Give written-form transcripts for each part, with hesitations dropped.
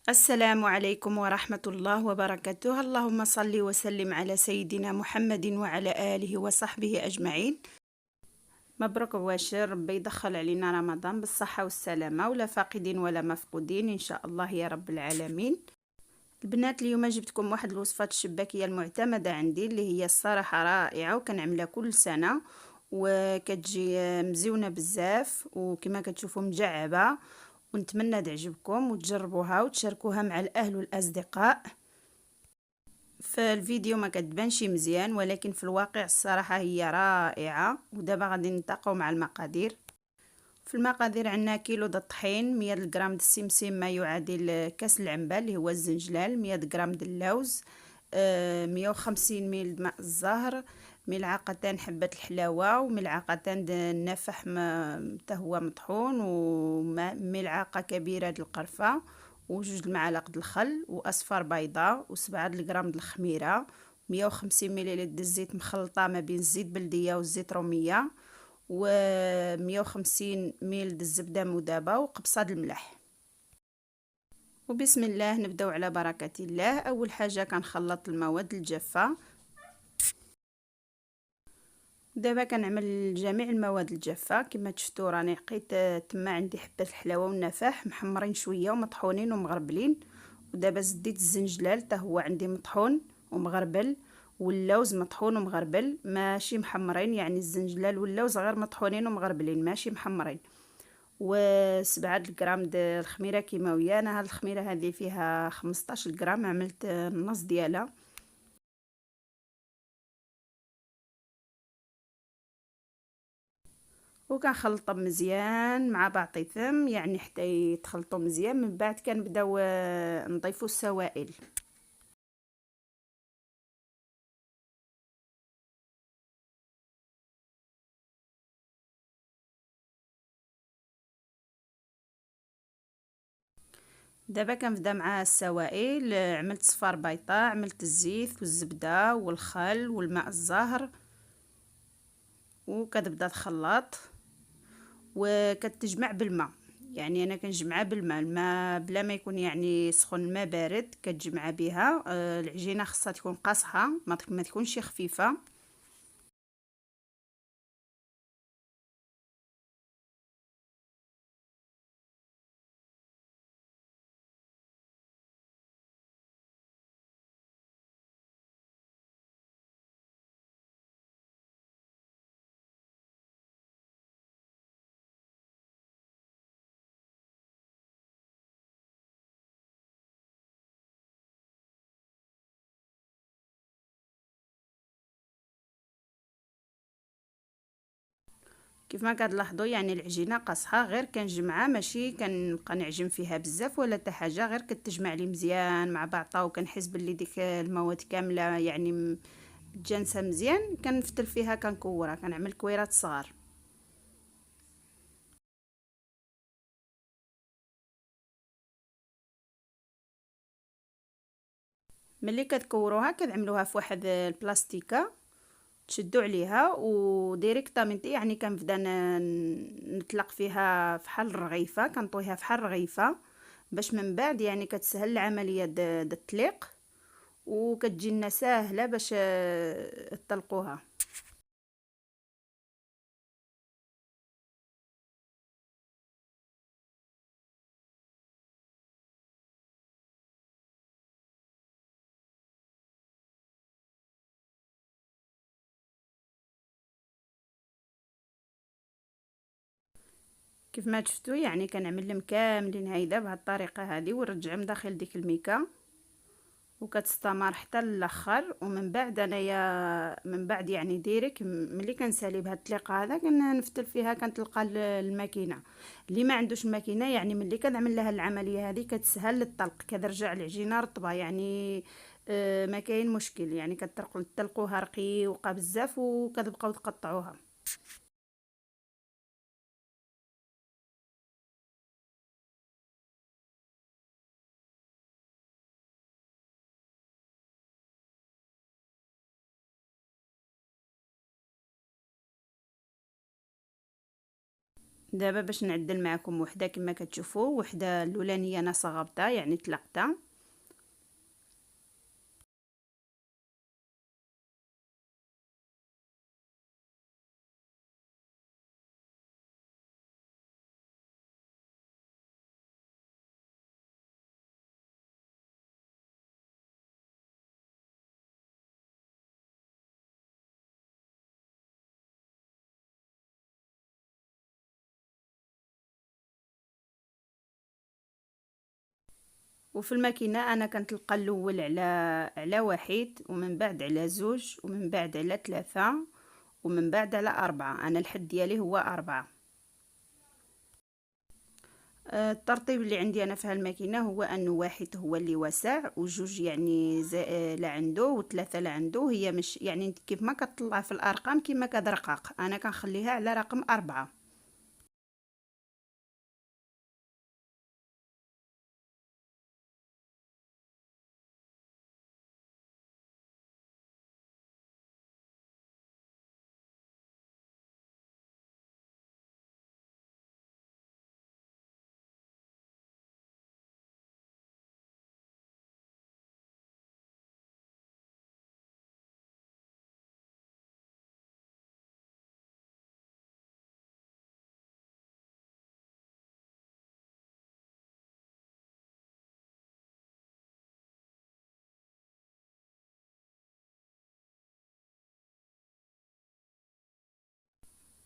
السلام عليكم ورحمة الله وبركاته. اللهم صل وسلم على سيدنا محمد وعلى آله وصحبه أجمعين. مبروك بواشر، ربي يدخل علينا رمضان بالصحة والسلامة، ولا فاقدين ولا مفقودين إن شاء الله يا رب العالمين. البنات، اليوم جبتكم واحد الوصفات الشباكية المعتمدة عندي، اللي هي الصراحة رائعة وكنعملها كل سنة، وكتجي مزيونة بزاف وكما كتشوفوا مجعبة، ونتمنى تعجبكم وتجربوها وتشاركوها مع الأهل والأصدقاء. فالفيديو ما كتبانش مزيان، ولكن في الواقع الصراحة هي رائعة. ودابا غادي ننتقو مع المقادير. في المقادير عندنا كيلو د الطحين، 100 غرام د السمسم ما يعادل كاس العنبة اللي هو الزنجلال، 100 غرام د اللوز، 150 ميل د ماء الزهر، ملعقتان حبة الحلاوة، وملعقتان د النفح حتى هو مطحون، وملعقة كبيرة د القرفة، وجوج المعالق د الخل، واصفر بيضاء، وسبعة غرام د الخميرة، 150 مليلتر د الزيت مخلطة ما بين الزيت بلدية والزيت رومية، و 150 ميل د الزبدة مذابة، وقبصة د الملح. وبسم الله نبداو على بركة الله. اول حاجة كنخلط المواد الجافة. دابا كنعمل جميع المواد الجافة كما تشفتوا، راني لقيت تما عندي حبة الحلاوة والنفاح محمرين شوية ومطحونين ومغربلين. ودابا زديت الزنجلال حتى هو عندي مطحون ومغربل، واللوز مطحون ومغربل ماشي محمرين، يعني الزنجلال واللوز غير مطحونين ومغربلين ماشي محمرين. و7 غرام د الخميره كيماويه. انا هاد الخميره هذه فيها 15 غرام، عملت النص ديالها. وكنخلطهم مزيان مع بعضيهم، يعني حتى يتخلطوا مزيان. من بعد كنبداو نضيفوا السوائل. دابا كنبدا مع السوائل. عملت صفار بيضاء، عملت الزيت والزبده والخل والماء الزهر، وكتبدا تخلط وكتجمع بالماء. يعني انا كنجمعها بالماء، الماء بلا ما يكون يعني سخون، الماء بارد كتجمع بها. العجينه خاصها تكون قاصحه، ما تكونش خفيفه. كيف ما كتلاحظوا يعني العجينه قاصحه، غير كنجمعها ماشي كنبقى نعجن فيها بزاف ولا حتى حاجه، غير كتجمع لي مزيان مع بعضها. وكنحس باللي ديك المواد كامله يعني متجانسه مزيان. كنفتل فيها كنكورها، كنعمل كويرات صغار. ملي كتكوروها كتعملوها في واحد البلاستيكه، تشدوا عليها وديريكتامنت، يعني كنبدا نطلق فيها فحال الرغيفه، كنطويها فحال الرغيفه باش من بعد يعني كتسهل العمليه د التليق، وكتجي لنا ساهله باش تطلقوها. كيف ما شفتوا يعني كنعملهم كاملين هيدا بهذه الطريقه هذه، ونرجعهم داخل ديك الميكا وكتستمر حتى الاخر. ومن بعد انايا من بعد يعني ديريك ملي كنسالي بهاد الطريقه هذا كنفتل فيها، كنتلقى الماكينه. اللي ما عندوش ماكينه يعني ملي كنعمل لها العمليه هذه كتسهل الطلق، كترجع العجينه رطبه يعني. ما كاين مشكل، يعني كتطلقوها رقيقه بزاف وكتبقاو تقطعوها. دابا باش نعدل معكم وحده كما كتشوفوا، وحده الاولانيه انا صغرتها يعني طلقتها. وفي الماكينه انا كنطلقها الاول على واحد، ومن بعد على زوج، ومن بعد على ثلاثة، ومن بعد على أربعة. انا الحد ديالي هو أربعة. الترتيب اللي عندي انا في هالماكينه هو انه واحد هو اللي واسع، وجوج يعني لا عنده، وثلاثة لا عنده. هي مش يعني كيف ما كتطلع في الارقام كيما كدرقاق، انا كنخليها على رقم أربعة.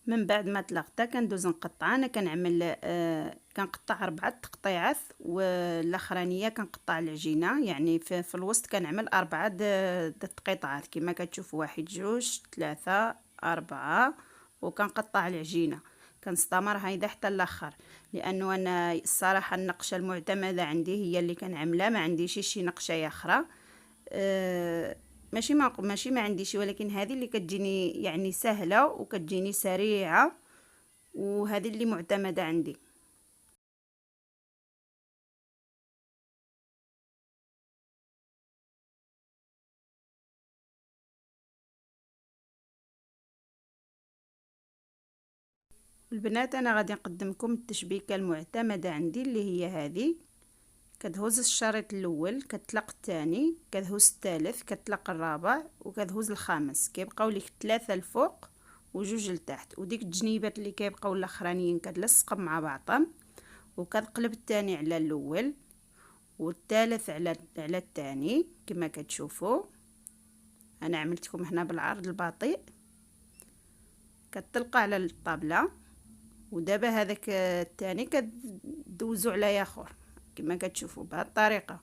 من بعد ما طلقتها كندوز نقطع. انا كنعمل كنقطع 4 تقطيعات، والاخرانيه كنقطع العجينه. يعني في الوسط كنعمل 4 التقطيعات كما كتشوف، واحد جوج ثلاثة 4، وكنقطع العجينه. كنستمر هيدا حتى الاخر، لانه انا الصراحه النقشه المعتمده عندي هي اللي كنعملها، ما عنديش شي نقشه اخرى. ماشي ما عنديش، ولكن هذه اللي كتجيني يعني سهله وكتجيني سريعه، وهذه اللي معتمده عندي. البنات انا غادي نقدمكم التشبيكه المعتمده عندي، اللي هي هذه. كتهز الشريط الاول، كتطلق الثاني، كتهز الثالث، كتطلق الرابع، وكتهز الخامس. كيبقاو لك 3 الفوق وجوج لتحت، وديك الجنيبات اللي كيبقاو الاخرانيين كتلصقهم مع بعضهم. وكتقلب الثاني على الاول، والثالث على الثاني كما كتشوفوا. انا عملتكم هنا بالعرض البطيء. كتطلق على الطابله، ودابا هذاك الثاني كدوزو على ياخر كما كتشوفوا بهذه الطريقه.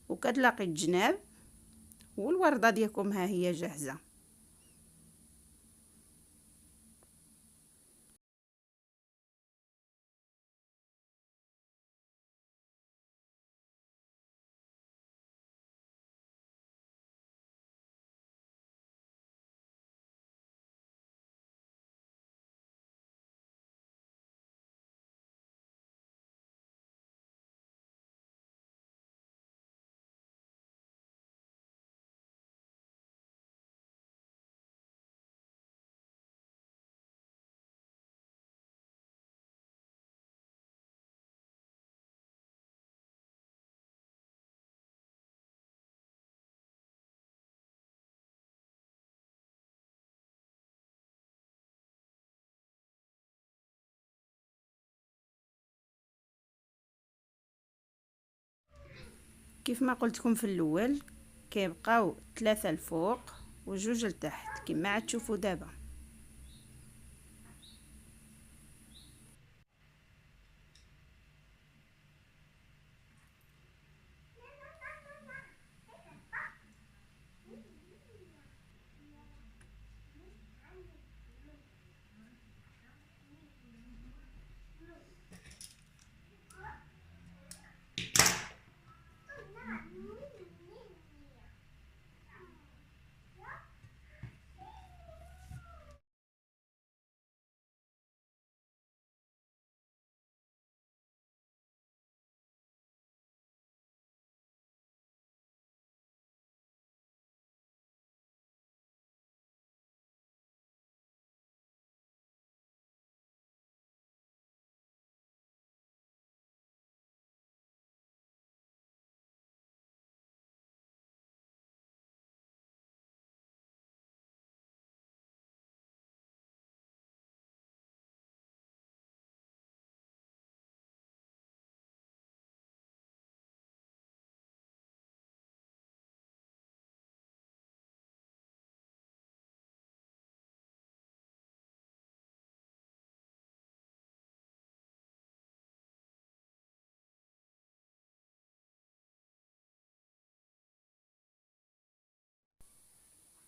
وكتلاقي الجناب، والورده ديالكم ها هي جاهزه. كيف ما قلت لكم في الاول، كيبقاو 3 الفوق وجوج لتحت كما عاد تشوفوا دابا.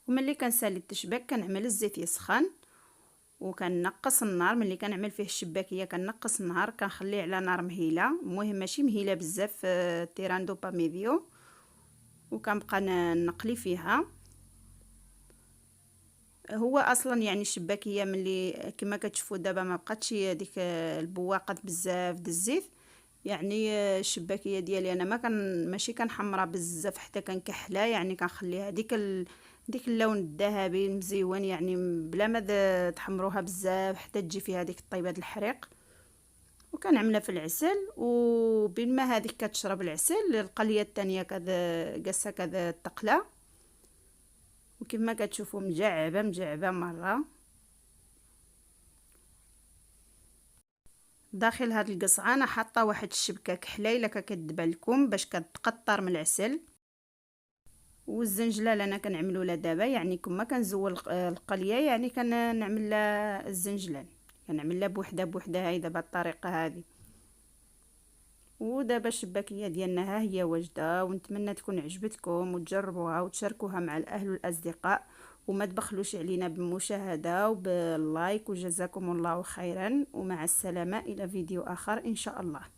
وملي كنسالي التشباك كنعمل الزيت يسخن وكنقص النار. ملي كنعمل فيه الشباكيه كنقص النار، كنخليه على نار مهيله، المهم ماشي مهيله بزاف، تيراندو با ميديو، وكنبقى نقلي فيها. هو اصلا يعني الشباكيه ملي كما كتشوفوا دابا ما بقاتش ديك البواقات بزاف د الزيت، يعني الشباكيه ديالي انا ما ماشي كنحمرها بزاف حتى كنكحلها، يعني كنخليها ديك اللون الذهبي المزيون، يعني بلا ما تحمروها بزاف حتى تجي فيها ديك الطيبه د الحريق. وكنعملها في العسل، وبين ما هذيك كتشرب العسل القليه الثانيه قاسه كذا التقله، وكما كتشوفوا مجعبه مره. داخل هاد القصعه انا حاطه واحد الشبكه كحليله كتدبى لكم باش كتقطر من العسل. والزنجله انا كنعملو لها دابا، يعني كما كنزول القليه يعني كنعمل لها الزنجلان، كنعمل لها بوحده بوحده، هاي دابا الطريقه هذه. ودابا الشباكيه ديالنا ها هي واجده، ونتمنى تكون عجبتكم وتجربوها وتشاركوها مع الاهل والاصدقاء، وما تبخلوش علينا بالمشاهده وباللايك، وجزاكم الله خيرا، ومع السلامه الى فيديو اخر ان شاء الله.